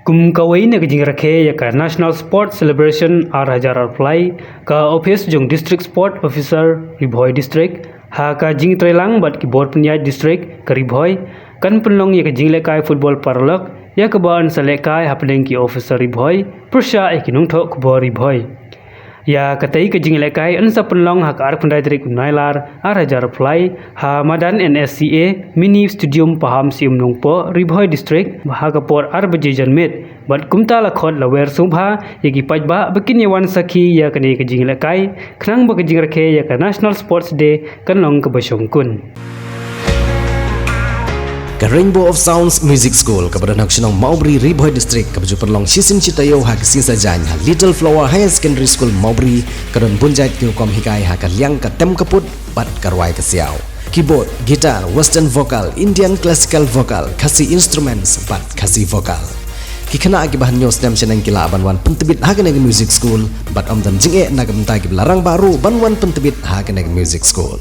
Kum kawai na kajing rakhe ya ka National Sport Celebration R1000 Fly ka Office jong District Sport Officer Ribhoi District ha ka jing trelang bat ki bor penyai district ka Ribhoi kan penlong ya ka jing lekai football parlok ya ka ban selekai ha pedeng ki officer Ribhoi persya ikinung thok ka bor Ribhoi ya katai ka jing lekai ansa penlong ha ka ar pendai trik unailar R1000 Fly ha madan NSCA mini stadium paham sium nongpo Ribhoi district ha ka por ar baje janmet bat kumta la khot la wer subha yagi pajba bakin yawan sakhi ya kani ka jing lekai khnang ba ka jing rakhe ya ka National Sports Day kan long ka basong kun Ka Rainbow of Sounds Music School ka Badan Haksinong Maubri Ribhoi District ka baju perlong sisin citayo ha kising sajan ha Little Flower Higher Secondary School Maubri ka don bunjait ki kom hikai ha ka liang ka tem kaput bat karwai ka siaw keyboard guitar western vocal Indian classical vocal kasi instruments bat kasi vocal ki khana agi bahan nyos dem chenang kila banwan pentebit ha kana music school bat amdan jinge nagam ta ki larang baru banwan pentebit ha kana music school